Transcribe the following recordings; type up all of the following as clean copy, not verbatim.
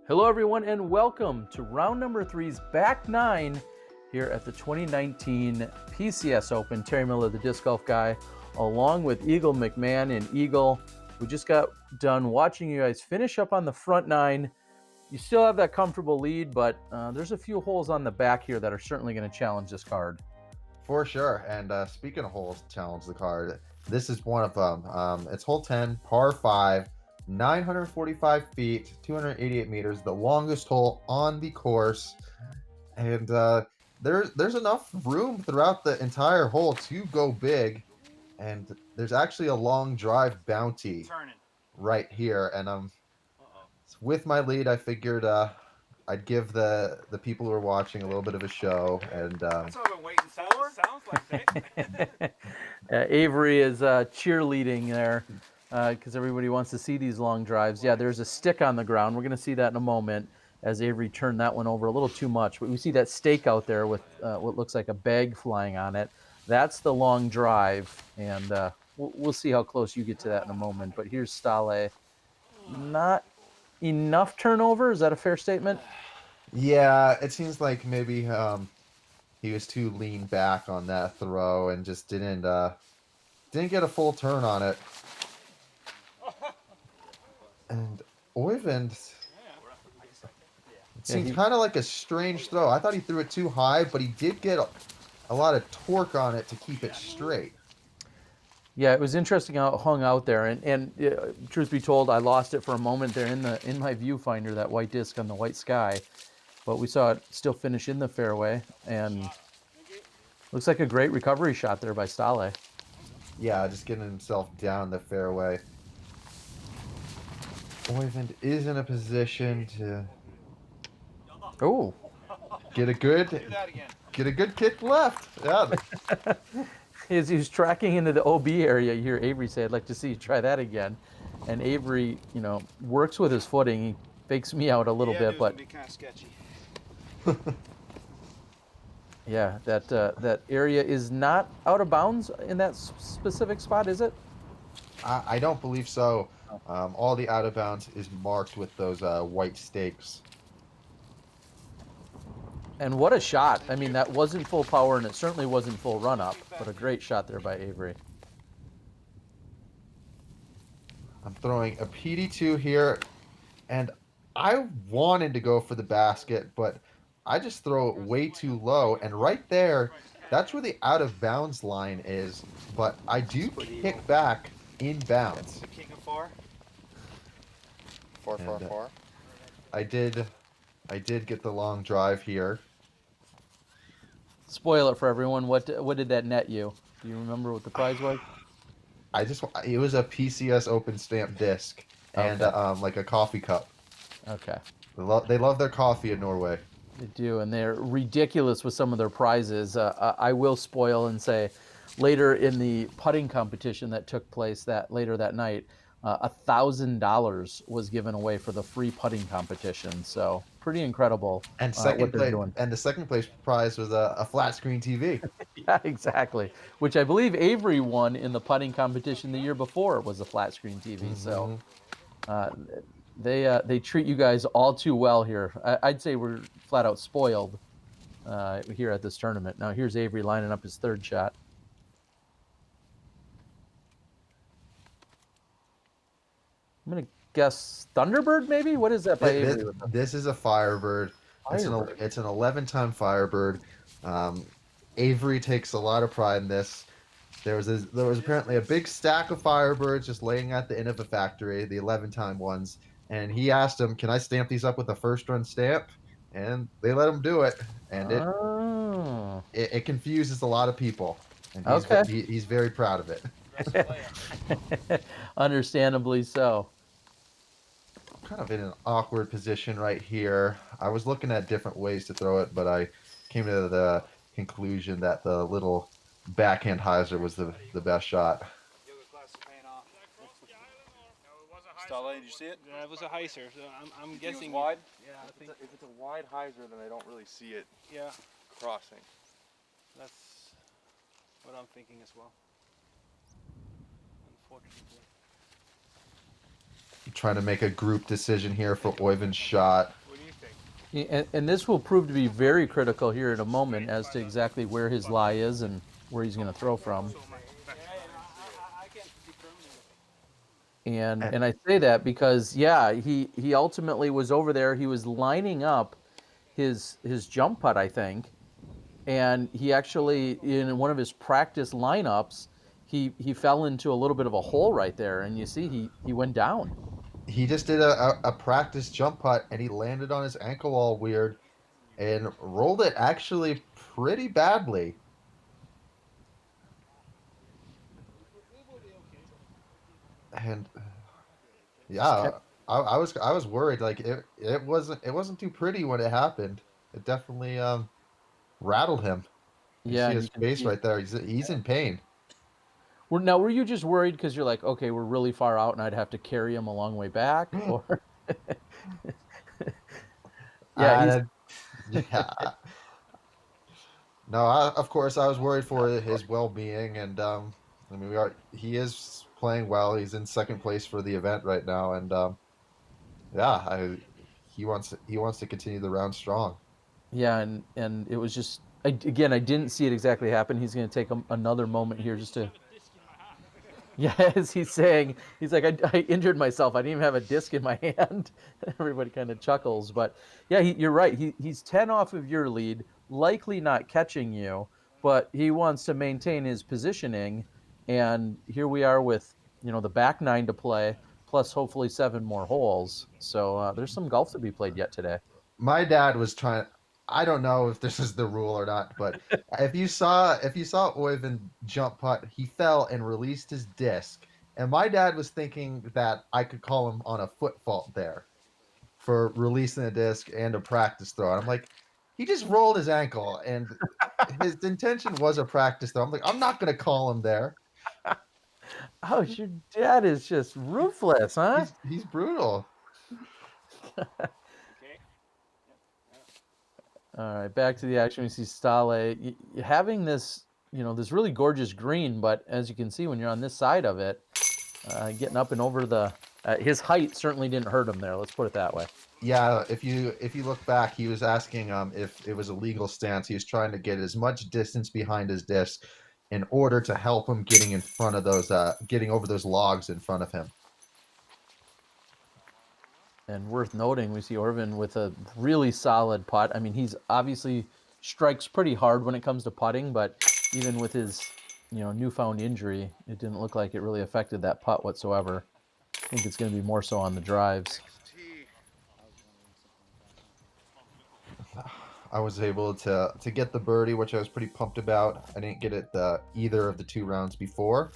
Hello everyone and welcome to round number 3's back 9 here at the 2019 PCS Open. Terry Miller, the disc golf guy, along with Eagle McMahon. And Eagle, we just got done watching you guys finish up on the front 9. You still have that comfortable lead, but there's a few holes on the back here that are certainly going to challenge this card. For sure. And speaking of holes to challenge the card, this is one of them. It's hole 10, par 5. 945 feet, 288 meters, the longest hole on the course. And there's enough room throughout the entire hole to go big. And there's actually a long drive bounty right here. And with my lead, I figured I'd give the people who are watching a little bit of a show. And that's what I've been waiting for. Sounds like it. Avery is cheerleading there because everybody wants to see these long drives. Yeah, there's a stick on the ground. We're going to see that in a moment as Avery turned that one over a little too much. But we see that stake out there with what looks like a bag flying on it. That's the long drive, and we'll see how close you get to that in a moment. But here's Ståle. Not enough turnover. Is that a fair statement? yeah, it seems like maybe he was too lean back on that throw and just didn't get a full turn on it. And Øyvind, it seemed kind of like a strange throw. I thought he threw it too high, but he did get a lot of torque on it to keep it straight. Yeah, it was interesting how it hung out there, and truth be told, I lost it for a moment there in my viewfinder, that white disc on the white sky, but we saw it still finish in the fairway, and looks like a great recovery shot there by Ståle. Yeah, just getting himself down the fairway. Øyvind is in a position to get a good kick left. Yeah. As he was tracking into the OB area, you hear Avery say, "I'd like to see you try that again." And Avery, works with his footing. He fakes me out a little bit, but be kind of sketchy. yeah, that area is not out of bounds in that specific spot, is it? I don't believe so. All the out of bounds is marked with those white stakes. And what a shot. I mean, that wasn't full power, and it certainly wasn't full run-up, but a great shot there by Avery. I'm throwing a PD2 here, and I wanted to go for the basket, but I just throw it way too low, and right there, that's where the out-of-bounds line is, but I do kick back in bounds. The king of four. Four. I did get the long drive here. Spoil it for everyone. What did that net you? Do you remember what the prize was? It was a PCS Open stamp disc and like a coffee cup. Okay. They love their coffee in Norway. They do, and they're ridiculous with some of their prizes. I will spoil and say, later in the putting competition that took place later that night, $1,000 was given away for the free putting competition. So pretty incredible. And the second place prize was a flat screen TV. Yeah, exactly. Which I believe Avery won in the putting competition the year before. Was a flat screen TV. So they treat you guys all too well here. I'd say we're flat out spoiled here at this tournament. Now here's Avery lining up his third shot. I'm going to guess Thunderbird, maybe? What is that by Avery? This is a Firebird. It's an 11-time Firebird. Avery takes a lot of pride in this. There was apparently a big stack of Firebirds just laying at the end of a factory, the 11-time ones, and he asked him, "Can I stamp these up with a first-run stamp?" And they let him do it, and it confuses a lot of people, and he's very proud of it. Understandably so. Kind of in an awkward position right here. I was looking at different ways to throw it, but I came to the conclusion that the little backhand hyzer was the best shot. Yoga class is paying off. Ståle, did you see it? Yeah, it was a hyzer. So I'm guessing. It was wide? Yeah, I think. If it's a wide hyzer, then I don't really see it Yeah, crossing. that's what I'm thinking as well. Unfortunately. trying to make a group decision here for Øyvind's shot. What do you think? And this will prove to be very critical here in a moment as to exactly where his lie is and where he's going to throw from. I can't determine it. And I say that because yeah, he ultimately was over there. He was lining up his jump putt, I think, and he actually in one of his practice lineups, he fell into a little bit of a hole right there, and you see he went down. He just did a practice jump putt, and he landed on his ankle all weird and rolled it actually pretty badly. And yeah, I was worried. Like it wasn't too pretty when it happened. It definitely rattled him. You Yeah, see and his you can face see. right there. He's in pain. Were you just worried because you're like, okay, we're really far out, and I'd have to carry him a long way back, or yeah, he's Uh, yeah. No, of course I was worried for his well-being, and I mean he is playing well. He's in second place for the event right now, and yeah, he wants to continue the round strong. yeah, and it was just again, I didn't see it exactly happen. He's going to take another moment here just to. Yeah, as he's saying, he's like, I injured myself. I didn't even have a disc in my hand. Everybody kind of chuckles, but yeah, you're right. He's 10 off of your lead, likely not catching you, but he wants to maintain his positioning. And here we are with the back 9 to play, plus hopefully 7 more holes. So there's some golf to be played yet today. My dad was trying. I don't know if this is the rule or not, but if you saw Øyvind jump putt, he fell and released his disc, and my dad was thinking that I could call him on a foot fault there for releasing a disc and a practice throw. And I'm like, he just rolled his ankle, and his intention was a practice throw. I'm like, I'm not gonna call him there. Oh, your dad is just ruthless, huh? He's brutal. Okay. All right, back to the action. We see Ståle having this, this really gorgeous green, but as you can see when you're on this side of it, getting up and over his height certainly didn't hurt him there. Let's put it that way. Yeah, if you look back, he was asking if it was a legal stance. He was trying to get as much distance behind his disc in order to help him getting in front of those getting over those logs in front of him. And worth noting, we see Øyvind with a really solid putt. I mean, he's obviously strikes pretty hard when it comes to putting, but even with his, newfound injury, it didn't look like it really affected that putt whatsoever. I think it's going to be more so on the drives. I was able to get the birdie, which I was pretty pumped about. I didn't get it either of the 2 rounds before.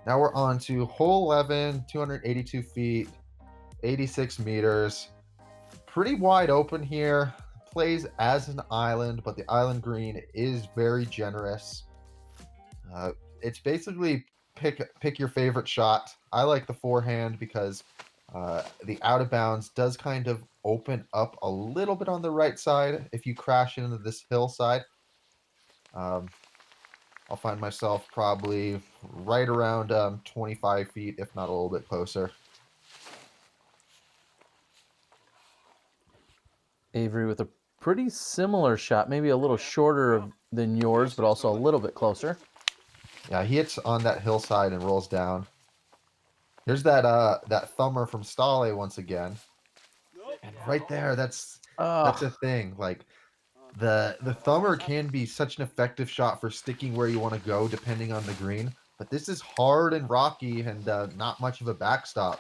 Now we're on to hole 11, 282 feet, 86 meters. Pretty wide open here. Plays as an island, but the island green is very generous. It's basically pick your favorite shot. I like the forehand because the out of bounds does kind of open up a little bit on the right side if you crash into this hillside. I'll find myself probably right around 25 feet, if not a little bit closer. Avery with a pretty similar shot, maybe a little shorter than yours, but also a little bit closer. Yeah, he hits on that hillside and rolls down. There's that thumber from Ståle once again. And right there, that's a thing. Like the thumber can be such an effective shot for sticking where you want to go depending on the green, but this is hard and rocky and not much of a backstop.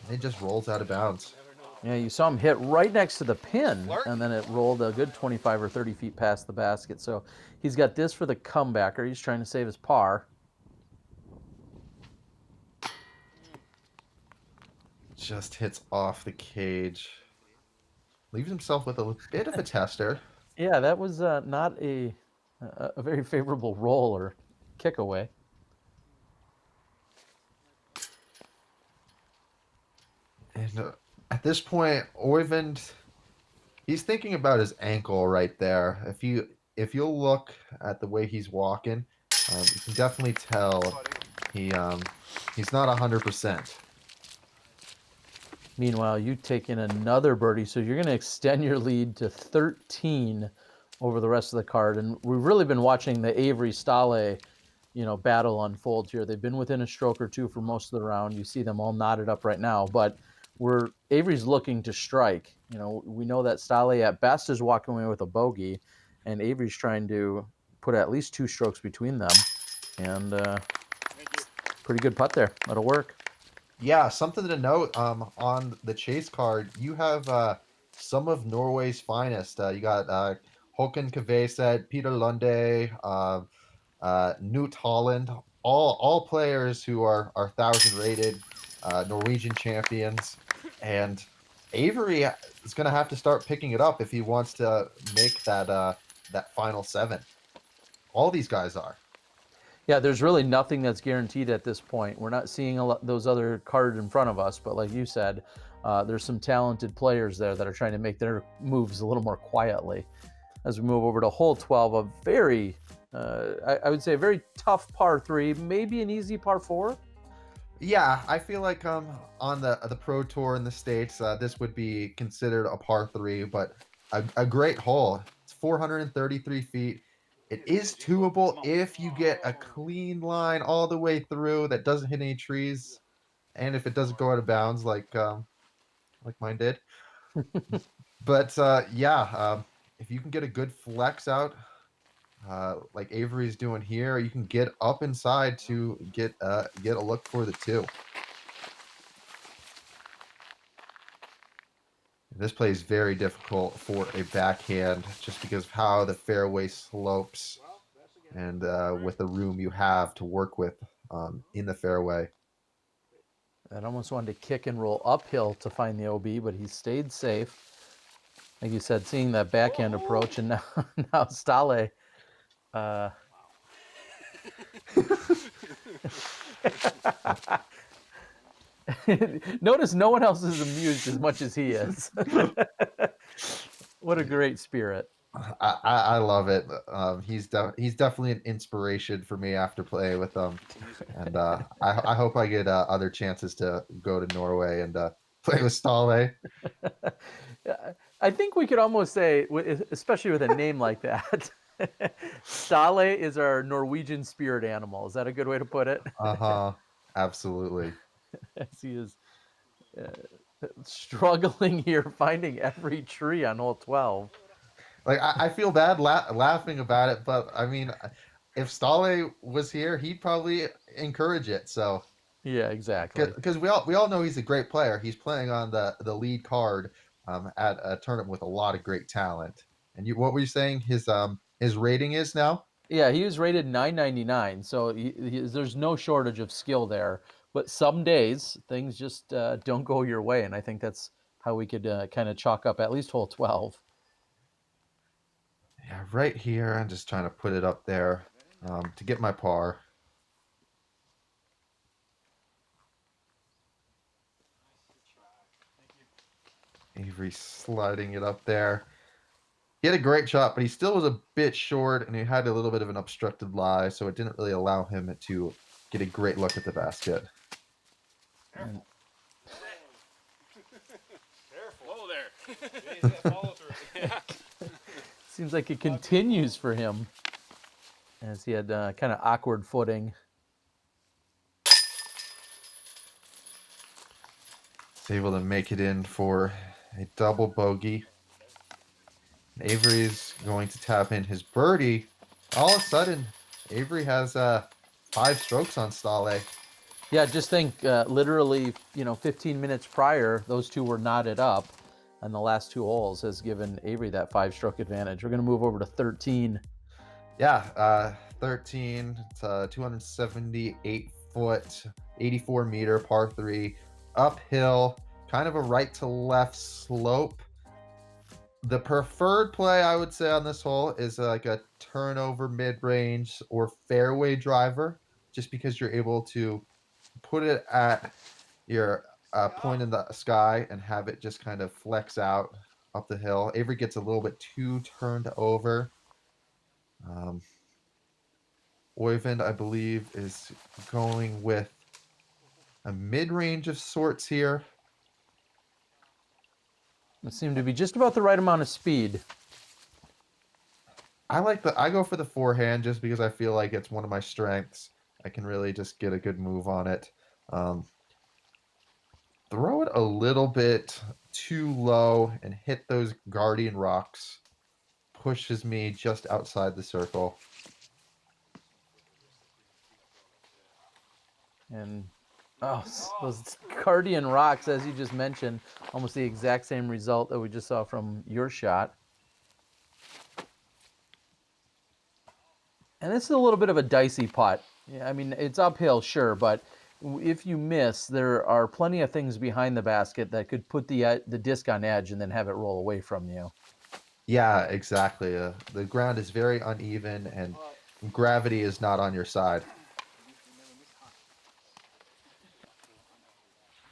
And it just rolls out of bounds. Yeah, you saw him hit right next to the pin, and then it rolled a good 25 or 30 feet past the basket. So he's got this for the comebacker. He's trying to save his par. Just hits off the cage. Leaves himself with a bit of a tester. Yeah, that was not a very favorable roll or kick away. And at this point, Øyvind, he's thinking about his ankle right there. If you'll look at the way he's walking, you can definitely tell he's not 100%. Meanwhile, you take in another birdie, so you're going to extend your lead to 13 over the rest of the card. And we've really been watching the Avery Ståle, battle unfold here. They've been within a stroke or two for most of the round. You see them all knotted up right now, but Avery's looking to strike. We know that Ståle at best is walking away with a bogey, and Avery's trying to put at least 2 strokes between them. And pretty good putt there. That'll work. Yeah, something to note on the chase card, you have some of Norway's finest. You got Håkon Kvaset, Peter Lunde, Knut Holland, all players who are 1,000 rated, Norwegian champions, and Avery is going to have to start picking it up if he wants to make that final 7. All these guys are. Yeah, there's really nothing that's guaranteed at this point. We're not seeing those other cards in front of us, but like you said, there's some talented players there that are trying to make their moves a little more quietly. As we move over to hole 12, a very, I would say, a very tough par 3, maybe an easy par 4. Yeah, I feel like on the Pro Tour in the States, this would be considered a par 3, but a great hole. It's 433 feet. It is doable if you get a clean line all the way through that doesn't hit any trees, and if it doesn't go out of bounds like mine did. But if you can get a good flex out, like Avery's doing here, you can get up inside to get a look for the 2. This play is very difficult for a backhand just because of how the fairway slopes and with the room you have to work with in the fairway. I almost wanted to kick and roll uphill to find the OB, but he stayed safe. Like you said, seeing that backhand approach, and now Ståle. Notice no one else is amused as much as he is. What a great spirit. I love it. He's definitely an inspiration for me after playing with him, and I hope I get other chances to go to Norway and play with Ståle. I think we could almost say, especially with a name like that, Ståle is our Norwegian spirit animal. Is that a good way to put it? Absolutely. As he is struggling here, finding every tree on hole 12. Like I feel bad laughing about it, but I mean, if Ståle was here, he'd probably encourage it. So yeah, exactly. Because we all know he's a great player. He's playing on the lead card at a tournament with a lot of great talent. And what were you saying? His rating is now? Yeah, he was rated 999, so there's no shortage of skill there. But some days things just don't go your way, and I think that's how we could kind of chalk up at least hole 12. Yeah, right here. I'm just trying to put it up there to get my par. Avery sliding it up there. He had a great shot, but he still was a bit short, and he had a little bit of an obstructed lie, so it didn't really allow him to get a great look at the basket. Careful. Whoa there. Follow through. Yeah. Seems like it continues for him as he had kind of awkward footing. He's able to make it in for a double bogey. Avery's going to tap in his birdie. All of a sudden, Avery has 5 strokes on Ståle. Yeah, just think, literally, 15 minutes prior, those two were knotted up, and the last 2 holes has given Avery that 5-stroke advantage. We're going to move over to 13. Yeah, 13. It's a 278 foot, 84 meter par 3, uphill, kind of a right to left slope. The preferred play, I would say, on this hole is like a turnover mid-range or fairway driver, just because you're able to put it at your point in the sky and have it just kind of flex out up the hill. Avery gets a little bit too turned over. Øyvind, I believe, is going with a mid-range of sorts here. It seemed to be just about the right amount of speed. I go for the forehand just because I feel like it's one of my strengths. I can really just get a good move on it. Throw it a little bit too low and hit those guardian rocks. Pushes me just outside the circle. And those Guardian rocks, as you just mentioned, almost the exact same result that we just saw from your shot. And this is a little bit of a dicey putt. Yeah, I mean, it's uphill, sure, but if you miss, there are plenty of things behind the basket that could put the disc on edge and then have it roll away from you. Yeah, exactly. The ground is very uneven and gravity is not on your side.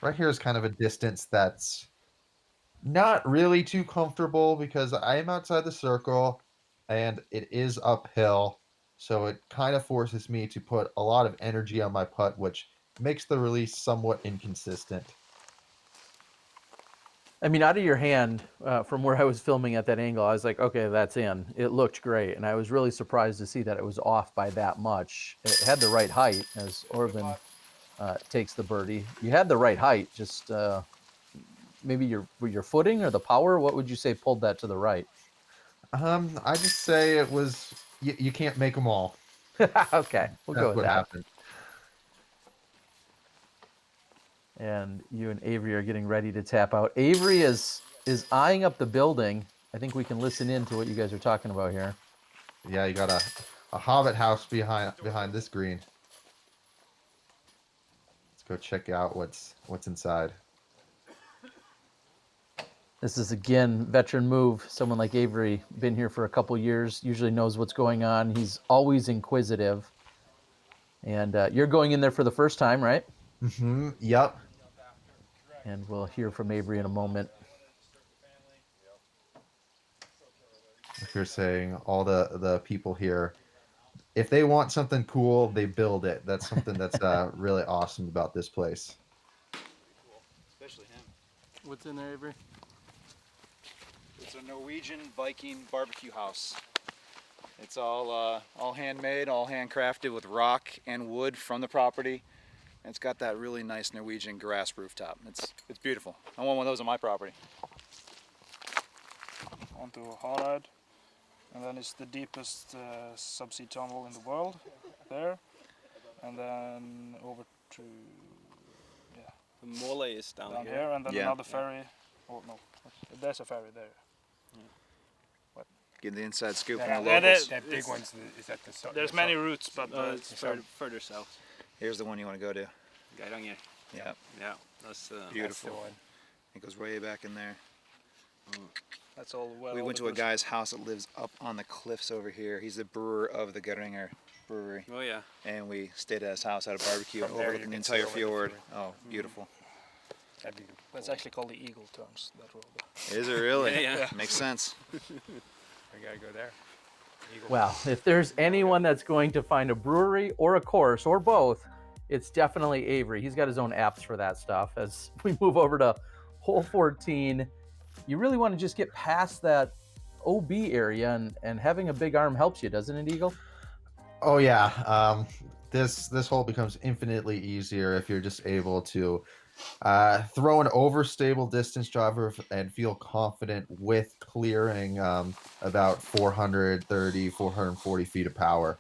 Right here is kind of a distance that's not really too comfortable because I am outside the circle and it is uphill. So it kind of forces me to put a lot of energy on my putt, which makes the release somewhat inconsistent. I mean, out of your hand, from where I was filming at that angle, I was like, okay, that's in. It looked great. And I was really surprised to see that it was off by that much. It had the right height as Øyvind takes the birdie. You had the right height, just maybe your footing or the power. What would you say pulled that to the right? I just say it was, you can't make them all. Okay, we'll go That's with what that. happened. And you and Avery are getting ready to tap out. Avery is eyeing up the building. I think we can listen in to what you guys are talking about here. Yeah, you got a hobbit house behind this green. Let's go check out what's inside. This is, again, veteran move. Someone like Avery, been here for a couple years, usually knows what's going on. He's always inquisitive. And you're going in there for the first time, right? Mm-hmm. Yep. And we'll hear from Avery in a moment. If you're saying all the people here, if they want something cool, they build it. That's something that's really awesome about this place. Especially him. What's in there, Avery? It's a Norwegian Viking barbecue house. It's all handmade, all handcrafted with rock and wood from the property. And it's got that really nice Norwegian grass rooftop. It's beautiful. I want one of those on my property. Onto Harad, and then it's the deepest subsea tunnel in the world there, and then over to The mole is down down here. here, and then Yeah. another ferry. Oh no, there's a ferry there. Getting the inside scoop Yeah, from the that locals. is- That big one's is at the south. There's many routes, but It's further south. Here's the one you want to go to. Geiranger. Yeah, Yeah, that's beautiful. one. It goes way back in there. that's all well. We went to a guy's house that lives up on the cliffs over here. He's the brewer of the Geiranger Brewery. Oh yeah. And we stayed at his house, had a barbecue, From there overlooking you the can see entire over the fjord. fjord. Oh, beautiful. That'd be That's actually called the Eagle Turns. That road. Is it really? Yeah. Makes sense. I gotta go there. Eagle. Well, if there's anyone that's going to find a brewery or a course or both, it's definitely Avery. He's got his own apps for that stuff. As we move over to hole 14, you really want to just get past that OB area, and having a big arm helps you, doesn't it, Eagle? Oh yeah. This hole becomes infinitely easier if you're just able to throw an overstable distance driver and feel confident with clearing about 430, 440 feet of power.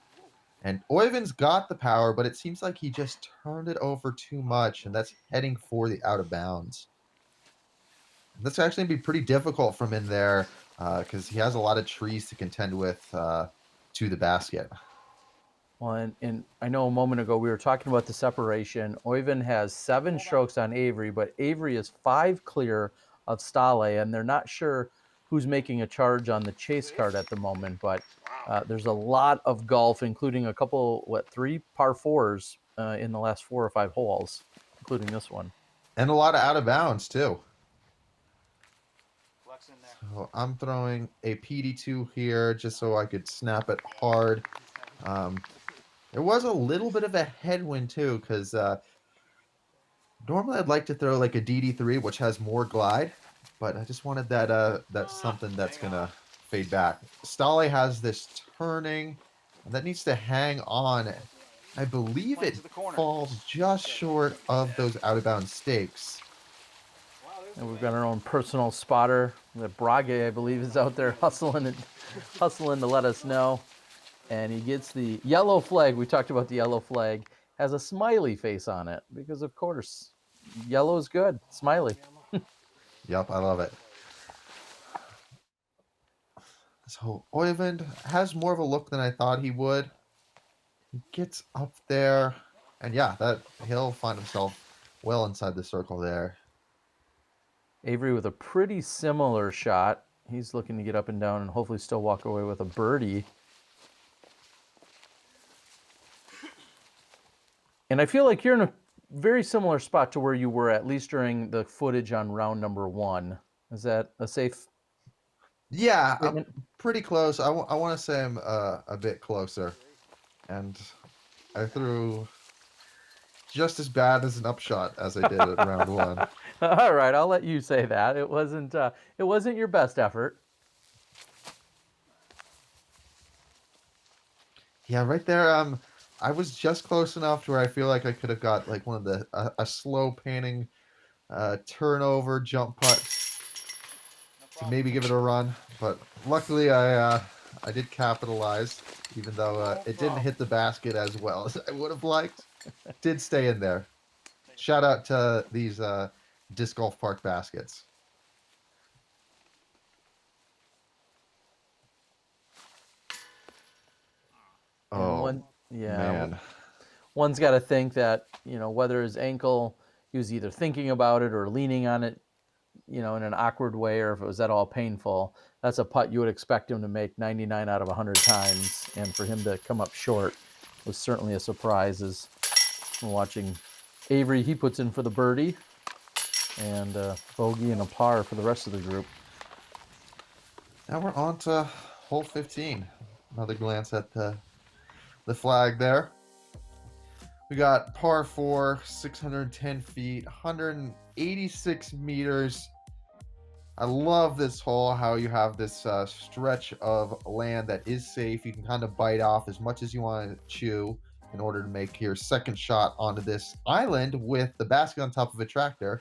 And Øyvind's got the power, but it seems like he just turned it over too much, and that's heading for the out of bounds. That's actually going to be pretty difficult from in there because he has a lot of trees to contend with to the basket. Well, and I know a moment ago we were talking about the separation. Øyvind has 7 strokes on Avery, but Avery is 5 clear of Ståle, and they're not sure who's making a charge on the chase card at the moment. But there's a lot of golf, including a couple, 3 par 4s in the last 4 or 5 holes, including this one. And a lot of out of bounds, too. Flex in there. So I'm throwing a PD2 here just so I could snap it hard. There was a little bit of a headwind too, because normally I'd like to throw like a DD3, which has more glide, but I just wanted that something that's gonna fade back. Ståle has this turning, and that needs to hang on. I believe it falls just short of those out of bounds stakes. And we've got our own personal spotter. The Brage, I believe, is out there hustling to let us know. And he gets the yellow flag. We talked about the yellow flag. Has a smiley face on it because, of course, yellow is good. Smiley. Yep, I love it. So Øyvind has more of a look than I thought he would. He gets up there, and yeah, that he'll find himself well inside the circle there. Avery with a pretty similar shot. He's looking to get up and down and hopefully still walk away with a birdie. And I feel like you're in a very similar spot to where you were, at least during the footage on round number 1. Is that a safe? Yeah, I'm pretty close. I want to say I'm a bit closer. And I threw just as bad as an upshot as I did at round 1. All right, I'll let you say that. It wasn't your best effort. Yeah, right there. I was just close enough to where I feel like I could have got like one of the a slow panning turnover jump putt to maybe give it a run, but luckily I did capitalize, even though it didn't hit the basket as well as I would have liked. Did stay in there. Shout out to these disc golf park baskets. Oh, man. One's got to think that, whether his ankle, he was either thinking about it or leaning on it, in an awkward way, or if it was at all painful. That's a putt you would expect him to make 99 out of 100 times, and for him to come up short was certainly a surprise. As we're watching Avery, he puts in for the birdie, and bogey and a par for the rest of the group. Now we're on to hole 15. Another glance at the flag there. We got par 4, 610 feet, 186 meters. I love this hole, how you have this stretch of land that is safe. You can kind of bite off as much as you want to chew in order to make your second shot onto this island with the basket on top of a tractor.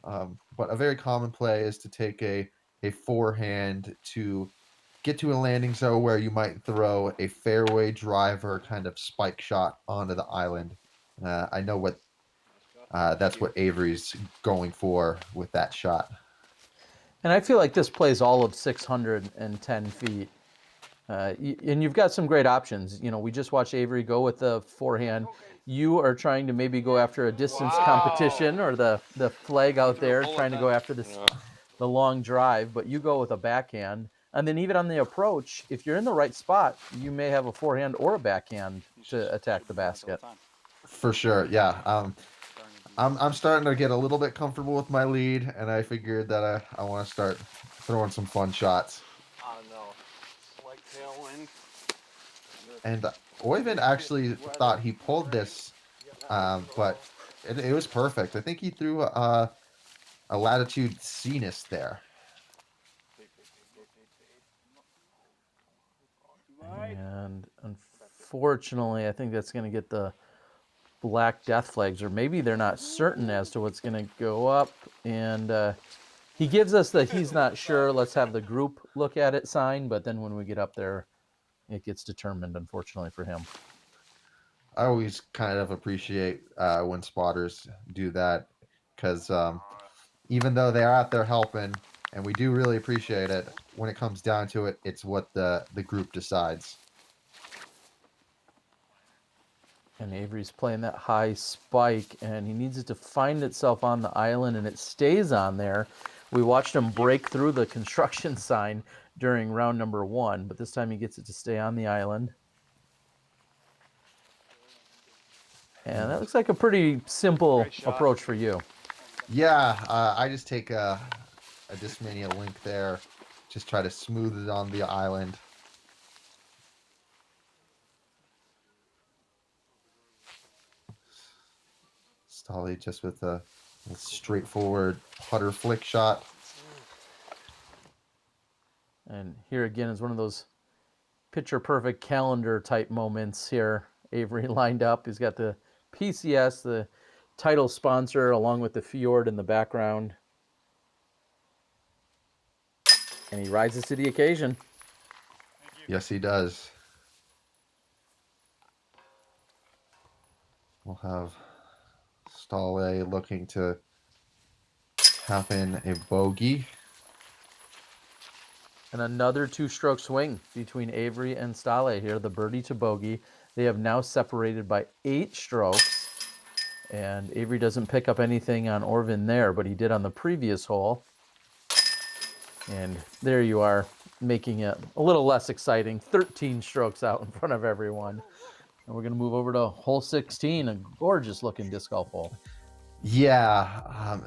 But a very common play is to take a forehand to get to a landing zone where you might throw a fairway driver kind of spike shot onto the island. I know that's what Avery's going for with that shot. And I feel like this plays all of 610 feet. And you've got some great options. We just watched Avery go with the forehand. You are trying to maybe go after a distance competition, or the flag out there trying to go after the long drive, but you go with a backhand. And then even on the approach, if you're in the right spot, you may have a forehand or a backhand to attack the basket. For sure, yeah. I'm starting to get a little bit comfortable with my lead, and I figured that I want to start throwing some fun shots. Oh no, slight tailwind. And Øyvind actually thought he pulled this, but it was perfect. I think he threw a latitude Sinus there. And unfortunately, I think that's going to get the black death flags, or maybe they're not certain as to what's going to go up. And he gives us the he's not sure, let's have the group look at it sign, but then when we get up there, it gets determined, unfortunately for him. I always kind of appreciate when spotters do that, because even though they're out there helping, and we do really appreciate it, when it comes down to it, it's what the group decides. And Avery's playing that high spike, and he needs it to find itself on the island, and it stays on there. We watched him break through the construction sign during round number 1, but this time he gets it to stay on the island. And that looks like a pretty simple approach for you. Yeah, I just take a Discmania link there, just try to smooth it on the island. Ståle just with a straightforward putter flick shot. And here again is one of those picture perfect calendar type moments here. Avery lined up. He's got the PCS, the title sponsor, along with the fjord in the background. And he rises to the occasion. Yes, he does. We'll have Ståle looking to tap in a bogey. And another two-stroke swing between Avery and Ståle here, the birdie to bogey. They have now separated by 8 strokes. And Avery doesn't pick up anything on Øyvind there, but he did on the previous hole. And there you are, making it a little less exciting. 13 strokes out in front of everyone. And we're going to move over to hole 16, a gorgeous-looking disc golf hole. Yeah,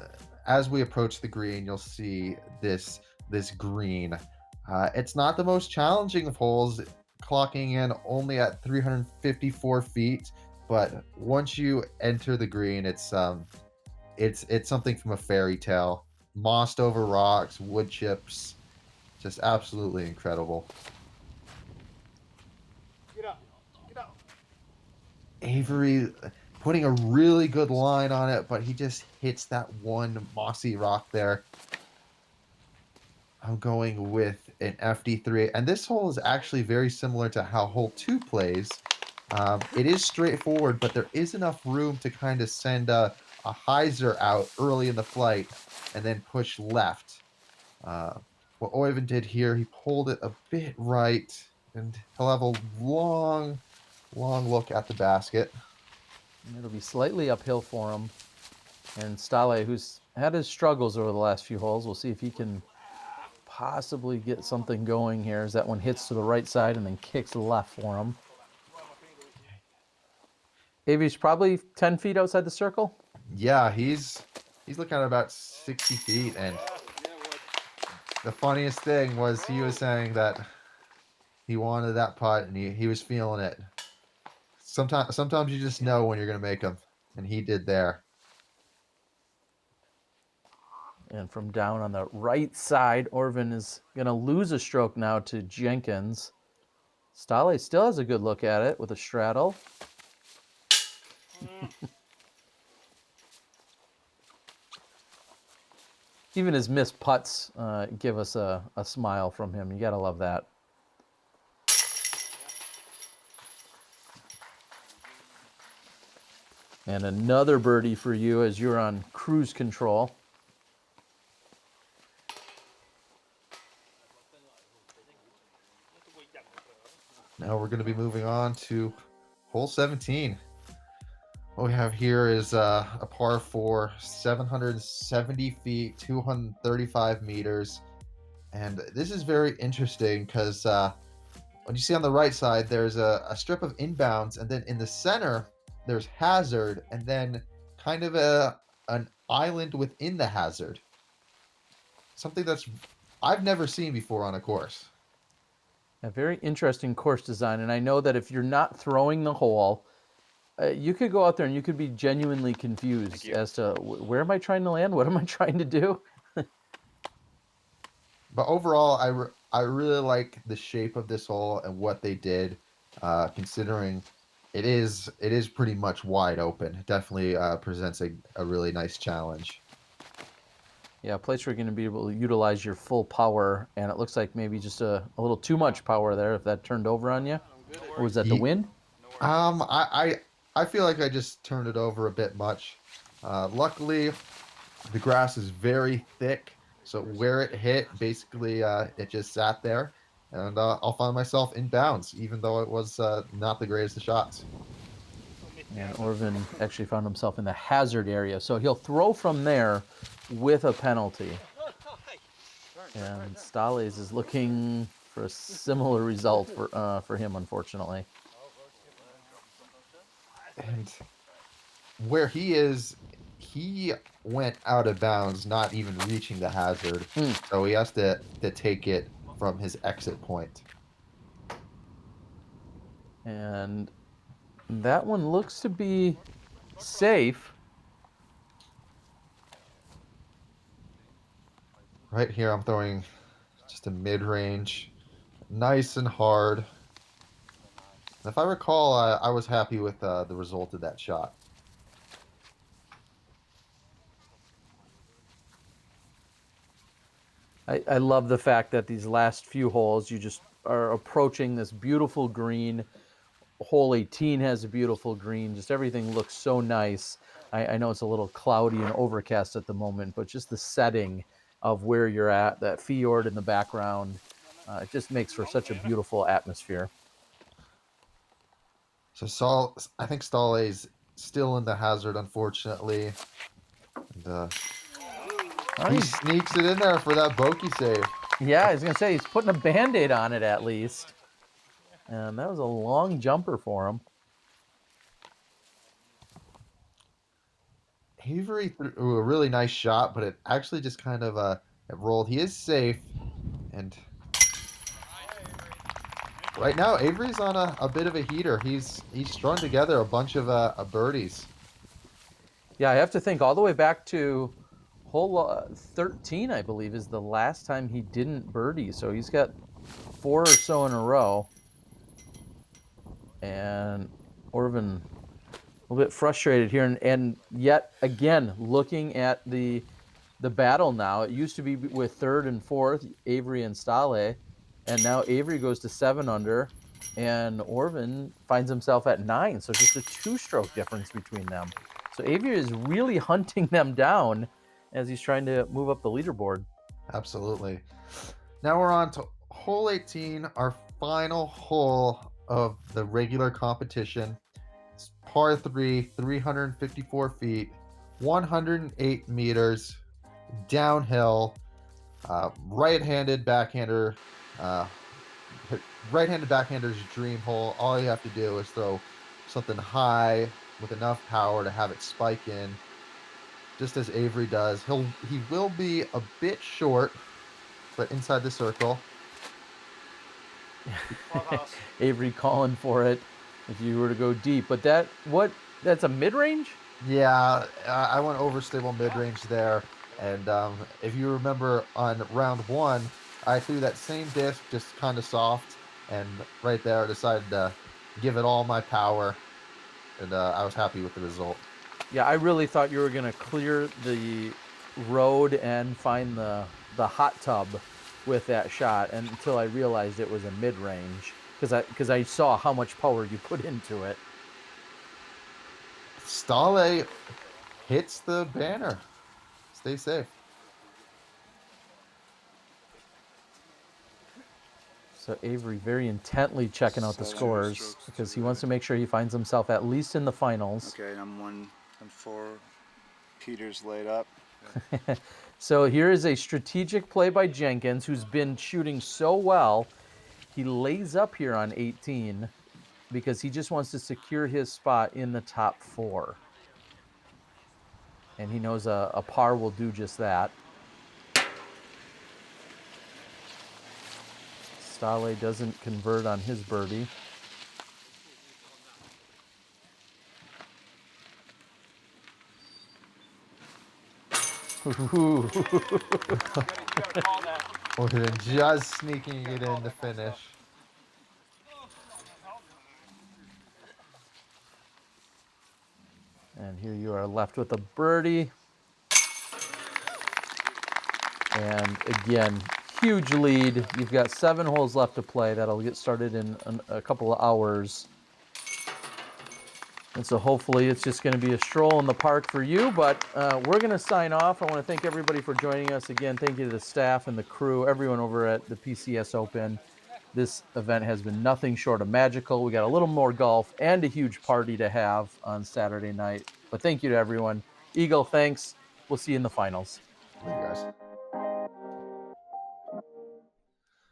as we approach the green, you'll see this green. It's not the most challenging of holes, clocking in only at 354 feet. But once you enter the green, it's something from a fairy tale. Mossed over rocks, wood chips, just absolutely incredible. Get up. Get up. Avery putting a really good line on it, but he just hits that one mossy rock there. I'm going with an FD3, and this hole is actually very similar to how hole 2 plays. It is straightforward, but there is enough room to kind of send a hyzer out early in the flight and then push left. What Øyvind did here, he pulled it a bit right, and he'll have a long look at the basket. And it'll be slightly uphill for him. And Ståle, who's had his struggles over the last few holes, we'll see if he can possibly get something going here as that one hits to the right side and then kicks left for him. Avery's probably 10 feet outside the circle. Yeah, he's looking at about 60 feet, and the funniest thing was he was saying that he wanted that putt and he was feeling it. Sometimes you just know when you're going to make them, and he did there. And from down on the right side, Øyvind is going to lose a stroke now to Jenkins. Ståle still has a good look at it with a straddle. Even his missed putts give us a smile from him. You got to love that. And another birdie for you as you're on cruise control. Now we're going to be moving on to hole 17. What we have here is a par 4, 770 feet, 235 meters. And this is very interesting because when you see on the right side, there's a strip of inbounds, and then in the center, there's hazard, and then kind of an island within the hazard. Something that's I've never seen before on a course. A very interesting course design, and I know that if you're not throwing the hole, you could go out there and you could be genuinely confused as to where am I trying to land? What am I trying to do? But overall, I really like the shape of this hole and what they did, considering it is pretty much wide open. It definitely presents a really nice challenge. Yeah, a place where you're going to be able to utilize your full power, and it looks like maybe just a little too much power there if that turned over on you. Or was that the wind? I feel like I just turned it over a bit much. Luckily, the grass is very thick, so where it hit, basically it just sat there, and I'll find myself in bounds, even though it was not the greatest of shots. And Øyvind actually found himself in the hazard area, so he'll throw from there with a penalty. And Ståle's is looking for a similar result for him, unfortunately. And where he is, he went out of bounds, not even reaching the hazard. So he has to take it from his exit point. And that one looks to be safe. Right here, I'm throwing just a mid-range, nice and hard. And if I recall, I was happy with the result of that shot. I love the fact that these last few holes, you just are approaching this beautiful green. Hole 18 has a beautiful green. Just everything looks so nice. I know it's a little cloudy and overcast at the moment, but just the setting of where you're at, that fjord in the background, it just makes for such a beautiful atmosphere. So I think Ståle's still in the hazard, unfortunately. And, he sneaks it in there for that bogey save. Yeah, I was going to say, he's putting a Band-Aid on it at least. And that was a long jumper for him. Avery threw a really nice shot, but it actually just kind of it rolled. He is safe, and right now Avery's on a bit of a heater. He's strung together a bunch of birdies. Yeah, I have to think all the way back to hole 13, I believe, is the last time he didn't birdie. So he's got 4 or so in a row. And Øyvind a little bit frustrated here. And yet again, looking at the battle now, it used to be with 3rd and 4th, Avery and Ståle. And now Avery goes to 7 under, and Øyvind finds himself at 9. So just a 2-stroke difference between them. So Avery is really hunting them down as he's trying to move up the leaderboard. Absolutely. Now we're on to hole 18, our final hole of the regular competition. It's par 3, 354 feet, 108 meters, downhill, right-handed backhander. Right-handed backhander's dream hole. All you have to do is throw something high with enough power to have it spike in, just as Avery does. He will be a bit short, but inside the circle. Avery calling for it if you were to go deep. But that's a mid-range? Yeah, I went overstable mid-range there. And if you remember on round 1, I threw that same disc just kind of soft. And right there, I decided to give it all my power. And I was happy with the result. Yeah, I really thought you were going to clear the road and find the hot tub with that shot, and until I realized it was a mid-range, because I saw how much power you put into it. Ståle hits the banner. Stay safe. So Avery very intently checking out the scores because he wants to make sure he finds himself at least in the finals. Okay, I'm 1 and 4. Peter's laid up. So here is a strategic play by Jenkins, who's been shooting so well. He lays up here on 18 because he just wants to secure his spot in the top 4. And he knows a par will do just that. Ståle doesn't convert on his birdie. You gotta call that. Øyvind just sneaking it in to finish. And here you are left with a birdie. And again, huge lead. You've got 7 holes left to play. That'll get started in a couple of hours. And so hopefully it's just going to be a stroll in the park for you. But we're going to sign off. I want to thank everybody for joining us. Again, thank you to the staff and the crew, everyone over at the PCS Open. This event has been nothing short of magical. We got a little more golf and a huge party to have on Saturday night. But thank you to everyone. Eagle, thanks. We'll see you in the finals. Thank you guys.